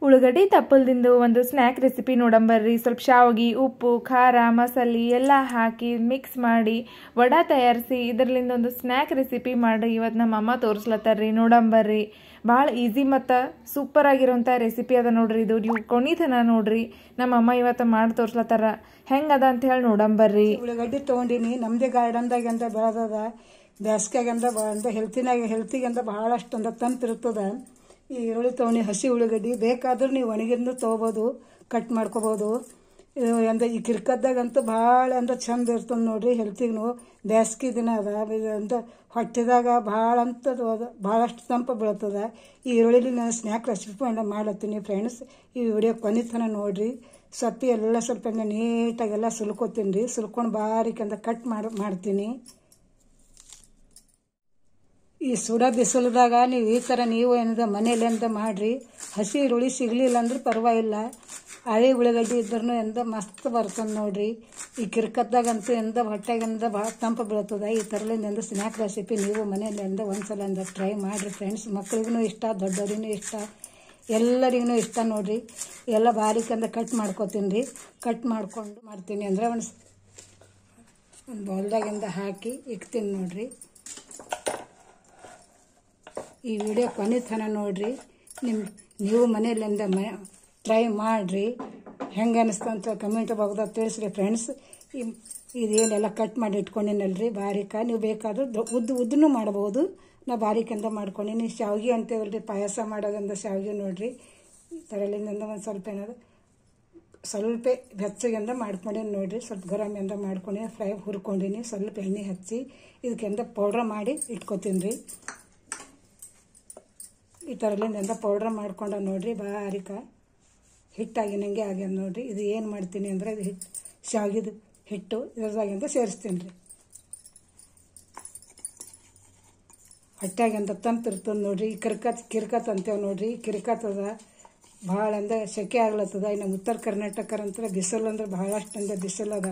ಉಳ್ಳಗಡ್ಡಿ ತಪ್ಪಲ್ದಿಂದು ಒಂದು snack recipe ನೋಡಂಬರ್ರಿ. ಸ್ವಲ್ಪ ಶಾವಿಗೆ, ಉಪ್ಪು, ಖಾರ, ಮಸಾಲೆ ಎಲ್ಲ ಹಾಕಿ ಮಿಕ್ಸ್ ಮಾಡಿ ವಡಾ ತಯಾರಿಸಿ ಇದರಲ್ಲಿಂದ ಒಂದು ಸ್ನ್ಯಾಕ್ ರೆಸಿಪಿ ಮಾಡಿ ಇವತ್ತು ನಮ್ಮ ಅಮ್ಮ ತೋರಿಸ್ಲತ್ತಾರ್ರಿ. ನೋಡಂಬರ್ರಿ, ಭಾಳ ಈಸಿ ಮತ್ತು ಸೂಪರ್ ಆಗಿರೋಂಥ ರೆಸಿಪಿ ಅದ ನೋಡ್ರಿ. ಇದು ನೀವು ಕೊಣಿತನ ನೋಡ್ರಿ, ನಮ್ಮ ಅಮ್ಮ ಇವತ್ತು ಮಾಡಿ ತೋರಿಸ್ಲತ್ತಾರ. ಹೆಂಗದ ಅಂತ ಹೇಳಿ ನೋಡಂಬರ್ರಿ. ಉಳ್ಳಗಡ್ಡಿ ತೊಗೊಂಡಿನಿ, ನಮ್ಮದೇ ಗಾರ್ಡನ್ದಾಗಂದ ಬೆಳೆದದ. ಬೇಸಿಗೆಗಂದ ಹೆಲ್ತಿಗಂದ ಭಾಳಷ್ಟು ಅಂದ ತಂಪಿರ್ತದ. ಈ ಈರುಳ್ಳಿ ತೊಗೊಂಡು ಹಸಿ ಉಳ್ಳಗಡ್ಡಿ ಬೇಕಾದ್ರೂ ನೀವು ಒಣಗಿಂದು ತೊಗೋಬೋದು, ಕಟ್ ಮಾಡ್ಕೋಬೋದು. ಇದು ಈ ಕಿರ್ಕದ್ದಾಗಂತೂ ಭಾಳ ಚಂದ ಇರ್ತದೆ ನೋಡ್ರಿ. ಹೆಲ್ತಿಗೂ ಬೇಸಿಗೆ ದಿನ ಅದ ಹೊಟ್ಟೆದಾಗ ಭಾಳಷ್ಟು ತಂಪು ಬೀಳ್ತದೆ. ಈ ಈರುಳ್ಳಿ ನಾನು ಸ್ನ್ಯಾಕ್ ರೆಸಿಪಿ ಮಾಡ್ಲತ್ತೀನಿ ಫ್ರೆಂಡ್ಸ್. ಈ ವಿಡಿಯೋ ಕೊನೆತನ ನೋಡ್ರಿ. ಸೊಪ್ಪಿ ಎಲ್ಲ ಸ್ವಲ್ಪ ನೀಟಾಗೆಲ್ಲ ಸುಲ್ಕೋತೀನಿ ರೀ. ಸುಲ್ಕೊಂಡು ಬಾರಿಕಂದ ಕಟ್ ಮಾಡ್ತೀನಿ. ಈ ಸುಡ ಬಿಸಿಲದಾಗ ನೀವು ಈ ಥರ ನೀವು ಮನೇಲಿಂದ ಮಾಡಿರಿ. ಹಸಿ ಈರುಳ್ಳಿ ಸಿಗಲಿಲ್ಲ ಅಂದ್ರೆ ಪರವಾಗಿಲ್ಲ, ಹಳೆ ಉಳ್ಳಗಡ್ಡಿ ಇದ್ರೂ ಮಸ್ತ್ ಬರ್ತದೆ ನೋಡ್ರಿ. ಈ ಕಿರ್ಕದ್ದಾಗಂತೂ ಹೊಟ್ಟೆಗಿಂದ ಭಾಳ ತಂಪು ಬೀಳ್ತದೆ. ಈ ಥರಲಿಂದ ಸ್ನ್ಯಾಕ್ ರೆಸಿಪಿ ನೀವು ಮನೆಯಲ್ಲಿಂದ ಒಂದ್ಸಲ ಟ್ರೈ ಮಾಡಿರಿ ಫ್ರೆಂಡ್ಸ್. ಮಕ್ಳಿಗೂ ಇಷ್ಟ, ದೊಡ್ಡವ್ರಿಗೂ ಇಷ್ಟ, ಎಲ್ಲರಿಗೂ ಇಷ್ಟ ನೋಡ್ರಿ. ಎಲ್ಲ ಬಾರಿಕಂದ ಕಟ್ ಮಾಡ್ಕೊತೀನಿ ರೀ. ಕಟ್ ಮಾಡ್ಕೊಂಡು ಮಾಡ್ತೀನಿ ಅಂದರೆ ಒಂದು ಬೌಲ್ದಾಗಿಂದ ಹಾಕಿ ಇಕ್ತೀನಿ ನೋಡ್ರಿ. ಈ ವಿಡಿಯೋ ಕೊನೆತನ ನೋಡ್ರಿ. ನೀವು ಮನೆಯಲ್ಲಿಂದ ಟ್ರೈ ಮಾಡಿರಿ. ಹೆಂಗೆ ಅನ್ನಿಸ್ತು ಅಂತ ಕಮೆಂಟ್ ಬಾಕ್ಸ್ದಾಗ ತಿಳಿಸ್ರಿ ಫ್ರೆಂಡ್ಸ್. ಇದೇನೆಲ್ಲ ಕಟ್ ಮಾಡಿ ಇಟ್ಕೊಂಡಿನಲ್ರಿ ಬಾರಿಕ. ನೀವು ಬೇಕಾದ್ರೆ ಉದ್ದನೂ ಮಾಡ್ಬೋದು. ನಾ ಬಾರಿಕೆಂದ ಮಾಡ್ಕೊಂಡಿನಿ. ಶಾವಿಗೆ ಅಂತೇವಲ್ರಿ, ಪಾಯಸ ಮಾಡೋದ್ರಿಂದ ಶಾವಿಗೆ ನೋಡ್ರಿ. ಈ ಥರಲಿಂದ ಒಂದು ಸ್ವಲ್ಪ ಬೆಚ್ಚಗೆಂದ ಮಾಡ್ಕೊಂಡೀನಿ ನೋಡ್ರಿ. ಸ್ವಲ್ಪ ಗರಮಿಂದ ಮಾಡ್ಕೊಂಡೀನಿ, ಫ್ರೈ ಹುರ್ಕೊಂಡಿನಿ. ಸ್ವಲ್ಪ ಎಣ್ಣೆ ಹಚ್ಚಿ ಇದಕ್ಕೆಂದ ಪೌಡ್ರ್ ಮಾಡಿ ಇಟ್ಕೊತೀನಿ ರೀ. ಈ ಥರಲಿಂದ ಪೌಡ್ರ್ ಮಾಡ್ಕೊಂಡ ನೋಡ್ರಿ. ಬಾರಿಕ ಹಿಟ್ಟಾಗಿನಂಗೆ ಆಗ್ಯದ ನೋಡ್ರಿ. ಇದು ಏನು ಮಾಡ್ತೀನಿ ಅಂದರೆ ಇದು ಶಾವಿಗೆದು ಹಿಟ್ಟು ಇದ್ರದಾಗಿಂದ ಸೇರಿಸ್ತೀನಿ ರೀ. ಹೊಟ್ಟಾಗಿಂದ ತಂಪಿರ್ತದೆ ನೋಡ್ರಿ. ಈ ಕಿರ್ಕತ್ ಅಂತೇವೆ ನೋಡ್ರಿ. ಕಿರ್ಕತ್ತದ ಭಾಳ ಸೆಕೆ ಆಗ್ಲತ್ತದ. ಇನ್ನು ಉತ್ತರ ಕರ್ನಾಟಕ ಅಂತ ಬಿಸಿಲು ಅಂದ್ರೆ ಭಾಳಷ್ಟು ಬಿಸಿಲದ.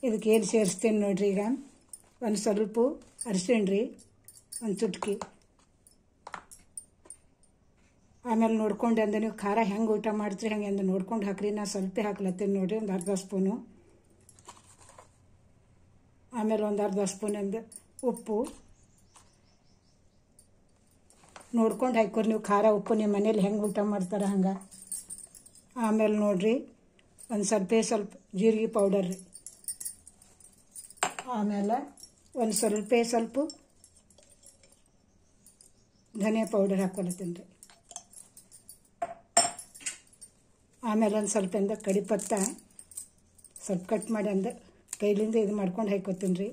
ಇದಕ್ಕೆ ಏನು ಸೇರಿಸ್ತೀನಿ ನೋಡ್ರಿ. ಈಗ ಒಂದು ಸ್ವಲ್ಪ ಅರಿಶಿಣ ರೀ, ಒಂದು ಚುಟ್ಕಿ. ಆಮೇಲೆ ನೋಡ್ಕೊಂಡು ನೀವು ಖಾರ ಹೆಂಗೆ ಊಟ ಮಾಡ್ತೀರಿ ಹಂಗೆ ನೋಡ್ಕೊಂಡು ಹಾಕ್ರಿ. ನಾನು ಸ್ವಲ್ಪ ಹಾಕ್ಲತ್ತೀನಿ ನೋಡ್ರಿ, ಒಂದು ಅರ್ಧ ಸ್ಪೂನು. ಆಮೇಲೆ ಒಂದು ಅರ್ಧ ಸ್ಪೂನ್ ಉಪ್ಪು ನೋಡ್ಕೊಂಡು ಹಾಕೋರಿ ನೀವು. ಖಾರ ಉಪ್ಪು ನಿಮ್ಮ ಮನೇಲಿ ಹೆಂಗೆ ಊಟ ಮಾಡ್ತಾರೆ ಹಂಗೆ. ಆಮೇಲೆ ನೋಡ್ರಿ ಒಂದು ಸ್ವಲ್ಪ ಜೀರಿಗೆ ಪೌಡರ್ ರೀ. ಆಮೇಲೆ ಒಂದು ಸ್ವಲ್ಪ ಧನಿಯಾ ಪೌಡರ್ ಹಾಕೊಳತ್ತೀನಿ ರೀ. ಆಮೇಲೆ ಒಂದು ಸ್ವಲ್ಪ ಕಡಿಪತ್ತ ಸ್ವಲ್ಪ ಕಟ್ ಮಾಡಿ ಕೈಲಿಂದ ಇದು ಮಾಡ್ಕೊಂಡು ಹಾಕೋತೀನಿ ರೀ.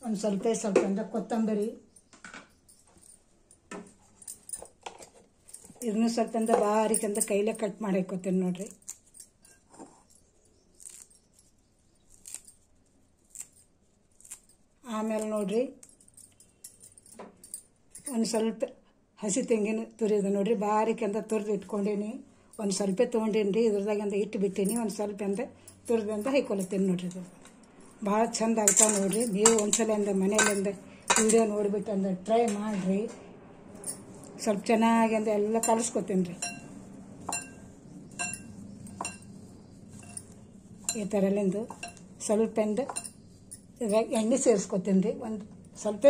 ಒಂದು ಸ್ವಲ್ಪ ಕೊತ್ತಂಬರಿ, ಇದನ್ನು ಸ್ವಲ್ಪ ಬಾರಿಕಂದ ಕೈಲೇ ಕಟ್ ಮಾಡಿ ಹಾಕೋತೀನಿ ನೋಡ್ರಿ. ಆಮೇಲೆ ನೋಡ್ರಿ ಒಂದು ಸ್ವಲ್ಪ ಹಸಿ ತೆಂಗಿನ ತುರಿದು ನೋಡ್ರಿ. ಬಾರಿಕಂದ ತುರಿದು ಇಟ್ಕೊಂಡೀನಿ. ಒಂದು ಸ್ವಲ್ಪ ತೊಗೊಂಡೀನಿ ರೀ. ಇದ್ರದಾಗಂದ ಇಟ್ಟು ಬಿಟ್ಟೀನಿ. ಒಂದು ಸ್ವಲ್ಪ ತುರಿದು ಹಾಕೊಳತ್ತೀನಿ ನೋಡ್ರಿ. ಇದು ಭಾಳ ಚಂದ ಆಗ್ತಾವೆ ನೋಡ್ರಿ. ನೀವು ಒಂದ್ಸಲ ಮನೆಯಲ್ಲಿಂದ ವಿಡಿಯೋ ನೋಡಿಬಿಟ್ಟು ಟ್ರೈ ಮಾಡಿರಿ. ಸ್ವಲ್ಪ ಚೆನ್ನಾಗಿ ಎಲ್ಲ ಕಲಿಸ್ಕೊತೀನಿ ರೀ. ಈ ಥರಲಿಂದು ಸ್ವಲ್ಪ ಇವಾಗ ಎಣ್ಣೆ ಸೇರಿಸ್ಕೊತೀನಿ ರೀ. ಒಂದು ಸ್ವಲ್ಪ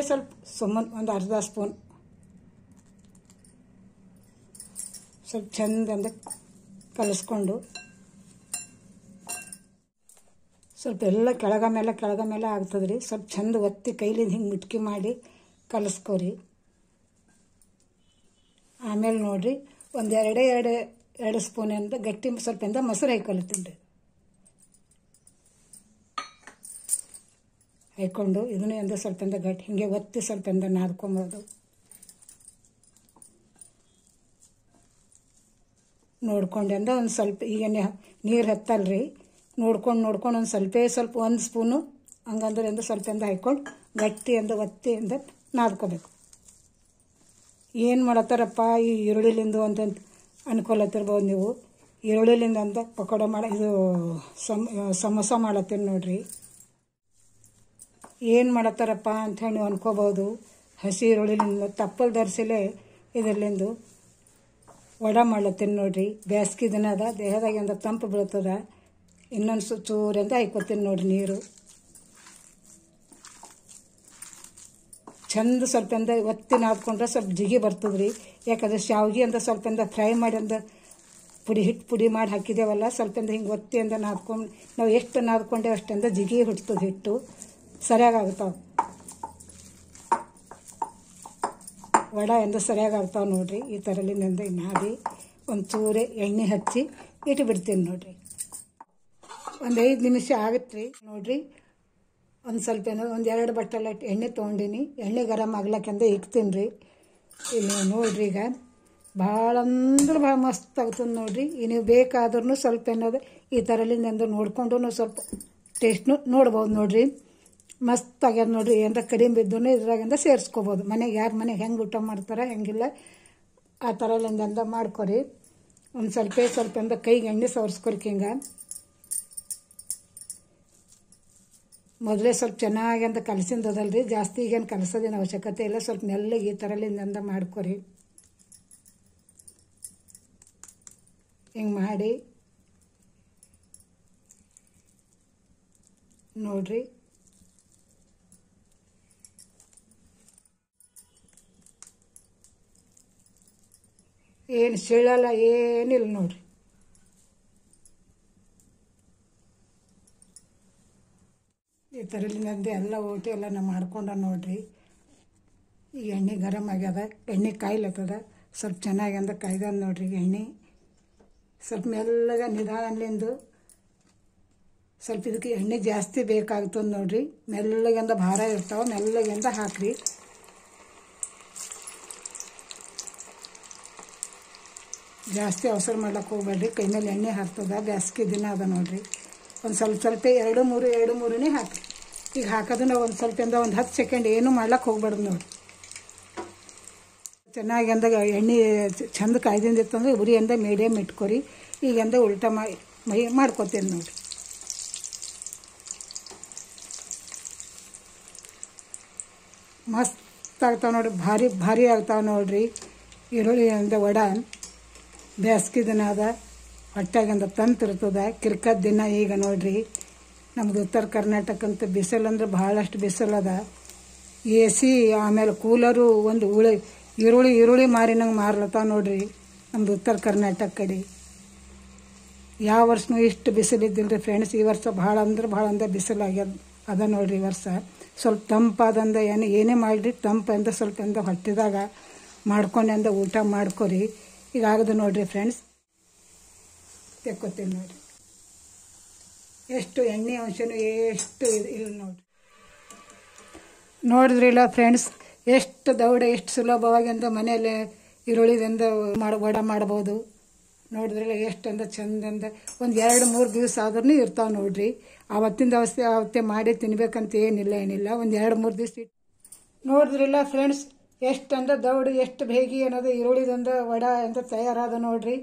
ಸುಮ್ಮನೆ ಒಂದು ಅರ್ಧ ಸ್ಪೂನ್ ಸ್ವಲ್ಪ ಚಂದ ಕಲಿಸ್ಕೊಂಡು ಸ್ವಲ್ಪ ಎಲ್ಲ ಕೆಳಗ ಮೇಲೆ ಆಗ್ತದೆ ರೀ. ಸ್ವಲ್ಪ ಚಂದ ಒತ್ತಿ ಕೈಲಿಂದ ಹಿಂಗೆ ಮಿಟ್ಕಿ ಮಾಡಿ ಕಲಿಸ್ಕೊರಿ. ಆಮೇಲೆ ನೋಡ್ರಿ ಒಂದು ಎರಡು ಸ್ಪೂನ್ ಗಟ್ಟಿ ಸ್ವಲ್ಪ ಮೊಸರು ಹಾಕೊಳ್ತೀನಿ ರೀ. ಹಾಕ್ಕೊಂಡು ಇದನ್ನು ಸ್ವಲ್ಪ ಗಟ್ಟಿ ಹಿಂಗೆ ಒತ್ತಿ ಸ್ವಲ್ಪ ನಾದ್ಕೊಂಬೋದು. ನೋಡ್ಕೊಂಡು ಒಂದು ಸ್ವಲ್ಪ ಈಗ ನೀರು ಹತ್ತಲ್ರಿ. ನೋಡ್ಕೊಂಡು ಒಂದು ಸ್ವಲ್ಪ ಒಂದು ಸ್ಪೂನು ಹಂಗಂದ್ರೆ ಸ್ವಲ್ಪ ಹಾಕ್ಕೊಂಡು ಗಟ್ಟಿ ಒತ್ತಿ ನಾದ್ಕೋಬೇಕು. ಏನು ಮಾಡತ್ತಾರಪ್ಪ ಈ ಈರುಳ್ಳಿಲಿಂದು ಅಂತ ಅನ್ಕೊಳತ್ತಿರ್ಬೋದು ನೀವು. ಈರುಳ್ಳಿಲಿಂದ ಪಕೋಡ ಇದು ಸಮೋಸ ಮಾಡತ್ತೀನಿ ನೋಡ್ರಿ. ಏನು ಮಾಡತ್ತಾರಪ್ಪ ಅಂಥೇಳಿ ನೀವು ಅನ್ಕೋಬೋದು. ಹಸಿ ಈರುಳ್ಳಿಲಿಂದ ತಪ್ಪಲ್ ಧರಿಸಲೇ ಇದರಲ್ಲಿಂದು ವಡ ಮಾಡ್ಲತ್ತೀನಿ ನೋಡ್ರಿ. ಬೇಸಿಗೆ ದಿನ ಅದ, ದೇಹದಾಗಿಂದ ತಂಪು ಬೀಳ್ತದ. ಇನ್ನೊಂದು ಚೂರಿಂದ ಹಾಯ್ಕೋತೀನಿ ನೋಡ್ರಿ ನೀರು. ಚಂದ ಸ್ವಲ್ಪಂದ ಒತ್ತಿ ನಾದ್ಕೊಂಡ್ರೆ ಸ್ವಲ್ಪ ಜಿಗಿ ಬರ್ತದ್ರಿ. ಯಾಕಂದ್ರೆ ಶಾವಿಗೆ ಅಂತ ಸ್ವಲ್ಪಂದ ಫ್ರೈ ಮಾಡಿ ಅಂದ ಹಿಟ್ಟು ಪುಡಿ ಮಾಡಿ ಹಾಕಿದ್ದೇವಲ್ಲ, ಸ್ವಲ್ಪಂದ ಹಿಂಗೆ ಒತ್ತಿ ಅಂದ ನಾದ್ಕೊಂಡು ನಾವು ಎಷ್ಟು ನಾದ್ಕೊಂಡೇವೆ ಅಷ್ಟಂದ ಜಿಗಿ ಹುಡ್ತದೆ, ಹಿಟ್ಟು ಸರಿಯಾಗ್ತಾವೆ. ವಡ ಎಂದು ಸರಿಯಾಗ್ತಾವೆ ನೋಡ್ರಿ. ಈ ಥರಲಿಂದ ನಾದಿ ಒಂದು ಚೂರೆ ಎಣ್ಣೆ ಹಚ್ಚಿ ಇಟ್ಟು ಬಿಡ್ತೀನಿ ನೋಡ್ರಿ. ಒಂದು 5 ನಿಮಿಷ ಆಗತ್ತೆ ರೀ ನೋಡ್ರಿ. ಒಂದು ಸ್ವಲ್ಪ ಒಂದು 2 ಬಟ್ಟಲ ಎಣ್ಣೆ ತೊಗೊಂಡಿನಿ. ಎಣ್ಣೆ ಗರಂ ಆಗ್ಲಕ್ಕೆಂದ ಇಕ್ತೀನಿ ರೀ. ಇಲ್ಲಿ ನೋಡ್ರಿ, ಈಗ ಭಾಳ ಅಂದ್ರೆ ಭಾಳ ಮಸ್ತ್ ಆಗ್ತದೆ ನೋಡ್ರಿ. ನೀವು ಬೇಕಾದ್ರೂ ಸ್ವಲ್ಪ ಏನದ ಈ ಥರಲಿಂದ ನೋಡ್ಕೊಂಡು ಸ್ವಲ್ಪ ಟೇಸ್ಟ್ ನೋಡ್ಬೋದು ನೋಡ್ರಿ. ಮಸ್ತ್ ಆಗ್ಯದ ನೋಡ್ರಿ. ಏನಾರ ಕಡಿಮೆ ಬಿದ್ದು ಇದ್ರಾಗಿಂದ ಸೇರಿಸ್ಕೋಬೋದು. ಮನೆಗೆ ಯಾರು ಮನೆಗೆ ಹೆಂಗೆ ಊಟ ಮಾಡ್ತಾರೆ ಹೆಂಗಿಲ್ಲ ಆ ಥರಲಿಂದ ಮಾಡ್ಕೊರಿ. ಒಂದು ಸ್ವಲ್ಪ ಕೈಗೆ ಎಣ್ಣೆ ಸವರ್ಸ್ಕೊರಿ. ಹಿಂಗೆ ಮೊದಲೇ ಸ್ವಲ್ಪ ಚೆನ್ನಾಗಿ ಅಂತ ಕಲಸಿಂದದಲ್ರಿ, ಜಾಸ್ತಿ ಈಗೇನು ಕಲಸೋದೇನು ಅವಶ್ಯಕತೆ ಇಲ್ಲ. ಸ್ವಲ್ಪ ಮೆಲ್ಲಗೆ ಈ ಥರಲಿಂದ ಮಾಡ್ಕೊರಿ. ಹಿಂಗೆ ಮಾಡಿ ನೋಡ್ರಿ. ಏನು ಸೀಳಲ್ಲ, ಏನಿಲ್ಲ ನೋಡ್ರಿ. ಈ ಥರಲಿಂದ ಎಲ್ಲ ಓಟಿ ಎಲ್ಲ ನಾವು ಮಾಡ್ಕೊಂಡ ನೋಡ್ರಿ. ಈ ಎಣ್ಣೆ ಗರಂ ಆಗ್ಯದ, ಎಣ್ಣೆ ಕಾಯ್ಲತ್ತದ, ಸ್ವಲ್ಪ ಚೆನ್ನಾಗಿ ಅಂದ ಕಾಯ್ದ ನೋಡ್ರಿ. ಎಣ್ಣೆ ಸ್ವಲ್ಪ ಮೆಲ್ಲಗ ನಿಧಾನಲಿಂದು ಸ್ವಲ್ಪ ಇದಕ್ಕೆ ಎಣ್ಣೆ ಜಾಸ್ತಿ ಬೇಕಾಗ್ತದೆ ನೋಡ್ರಿ. ಮೆಲ್ಲಗಿಂದ ಭಾರ ಇರ್ತಾವೆ, ಮೆಲ್ಲಗಿಂದ ಹಾಕ್ರಿ. ಜಾಸ್ತಿ ಅವಸರ ಮಾಡ್ಲಿಕ್ಕೆ ಹೋಗ್ಬೇಡ್ರಿ. ಕೈ ಮೇಲೆ ಎಣ್ಣೆ ಹಾಕ್ತದ, ಬೇಸಿಗೆ ದಿನ ಅದ ನೋಡ್ರಿ. ಒಂದು ಸ್ವಲ್ಪ 2-3 ಹಾಕಿ. ಈಗ ಹಾಕೋದನ್ನ ಒಂದು ಸ್ವಲ್ಪ ಒಂದು 10 ಸೆಕೆಂಡ್ ಏನೂ ಮಾಡ್ಲಿಕ್ಕೆ ಹೋಗ್ಬಾರ್ದು ನೋಡ್ರಿ. ಚೆನ್ನಾಗಿ ಅಂದಾಗ ಎಣ್ಣೆ ಚಂದ ಕಾಯ್ದಿಂದ ಇತ್ತಂದ್ರೆ ಉರಿಯಿಂದ ಮೀಡಿಯಮ್ ಇಟ್ಕೊರಿ. ಈಗಿಂದ ಉಲ್ಟಾ ಮಾಡ್ಕೊತೀನಿ ನೋಡ್ರಿ. ಮಸ್ತ್ ಆಗ್ತಾವೆ ನೋಡ್ರಿ, ಭಾರಿ ಆಗ್ತಾವೆ ನೋಡ್ರಿ. ಈರುಳ್ಳಿಯಿಂದ ವಡ ಬೇಸಿಗೆ ದಿನ ಅದ, ಹೊಟ್ಟೆಗಿಂದ ತಂತಿರ್ತದ. ಕಿರ್ಕದ ದಿನ ಈಗ ನೋಡ್ರಿ. ನಮ್ದು ಉತ್ತರ ಕರ್ನಾಟಕ ಅಂತ ಬಿಸಿಲಂದ್ರೆ ಭಾಳಷ್ಟು ಬಿಸಿಲದ. AC ಆಮೇಲೆ ಕೂಲರು ಒಂದು ಈರುಳ್ಳಿ ಮಾರಿನಂಗೆ ಮಾರ್ಲತ್ತಾವ ನೋಡ್ರಿ ನಮ್ದು ಉತ್ತರ ಕರ್ನಾಟಕ ಕಡೆ. ಯಾವ ವರ್ಷನೂ ಇಷ್ಟು ಬಿಸಿಲಿದ್ದಿಲ್ಲ ರೀ ಫ್ರೆಂಡ್ಸ್. ಈ ವರ್ಷ ಭಾಳ ಅಂದ್ರೆ ಬಿಸಿಲಾಗ್ಯದ ಅದ ನೋಡ್ರಿ. ಈ ವರ್ಷ ಸ್ವಲ್ಪ ತಂಪಾದಂದ ಏನೇ ಮಾಡಿರಿ ತಂಪಂದ ಸ್ವಲ್ಪ ಹೊಟ್ಟಿದಾಗ ಮಾಡ್ಕೊಂಡೆ ಊಟ ಮಾಡ್ಕೊರಿ. ಈಗ ಆಗದು ನೋಡ್ರಿ ಫ್ರೆಂಡ್ಸ್. ತೆಕ್ಕೋತೀನಿ ನೋಡ್ರಿ. ಎಷ್ಟು ಎಣ್ಣೆ ಅಂಶನೂ ಎಷ್ಟು ಇಲ್ಲ ನೋಡ್ರಿ. ನೋಡಿದ್ರಿಲ್ಲ ಫ್ರೆಂಡ್ಸ್, ಎಷ್ಟು ದೌಡ ಎಷ್ಟು ಸುಲಭವಾಗಿ ಅಂತ ಮನೆಯಲ್ಲೇ ಈರುಳ್ಳಿದಿಂದ ವಡ ಮಾಡ್ಬೋದು. ನೋಡಿದ್ರಿಲ್ಲ ಎಷ್ಟಂದ ಚಂದಂದ ಒಂದು 2-3 ದಿವಸ ಆದ್ರೂ ಇರ್ತಾವೆ ನೋಡ್ರಿ. ಅವತ್ತೇ ಮಾಡಿ ತಿನ್ಬೇಕಂತ ಏನಿಲ್ಲ. ಒಂದು 2-3 ದಿವಸ ನೋಡಿದ್ರಿಲ್ಲ ಫ್ರೆಂಡ್ಸ್, ಎಷ್ಟಂದ ದೌಡು ಎಷ್ಟು ಬೇಗಿ ಅನ್ನೋದು ಈರುಳ್ಳಿದಿಂದ ವಡ ಅಂತ ತಯಾರಾದ ನೋಡ್ರಿ.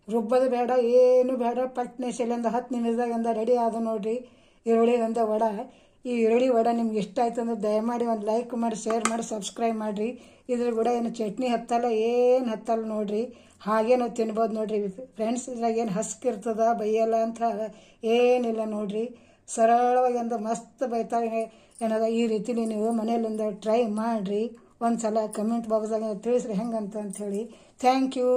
ರುಬ್ಬದು ಬೇಡ, ಏನು ಬೇಡ, ಪಟ್ನೆ ಸೆಲೆಂದ 10 ನಿಮಿಷದಾಗಂದ ರೆಡಿ ಆದ ನೋಡ್ರಿ ಈರುಳ್ಳಿದಿಂದ ವಡ. ಈ ಈರುಳ್ಳಿ ವಡ ನಿಮ್ಗೆ ಇಷ್ಟ ಆಯ್ತು ಅಂದ್ರೆ ದಯಮಾಡಿ ಒಂದು ಲೈಕ್ ಮಾಡಿ, ಶೇರ್ ಮಾಡಿ, ಸಬ್ಸ್ಕ್ರೈಬ್ ಮಾಡಿರಿ. ಇದ್ರ ಕೂಡ ಏನು ಚಟ್ನಿ ಹತ್ತಲ್ಲ, ಏನು ಹತ್ತಲ್ಲ ನೋಡ್ರಿ. ಹಾಗೇ ನಾವು ತಿನ್ಬೋದು ನೋಡ್ರಿ ಫ್ರೆಂಡ್ಸ್. ಇದ್ರಾಗ ಏನು ಹಸ್ಕಿರ್ತದ, ಬೈಯಲ್ಲ ಅಂತ ಏನಿಲ್ಲ ನೋಡ್ರಿ. ಸರಳವಾಗಿ ಅಂದ ಮಸ್ತ್ ಬೈತಾವೆ ಏನದ. ಈ ರೀತಿ ನೀವು ಮನೆಯಲ್ಲಿಂದ ಟ್ರೈ ಮಾಡಿರಿ. ಒಂದು ಸಲ ಕಮೆಂಟ್ ಬಾಕ್ಸ್ದಾಗ ತಿಳಿಸ್ರಿ ಹೆಂಗಂತ ಹೇಳಿ. Thank you.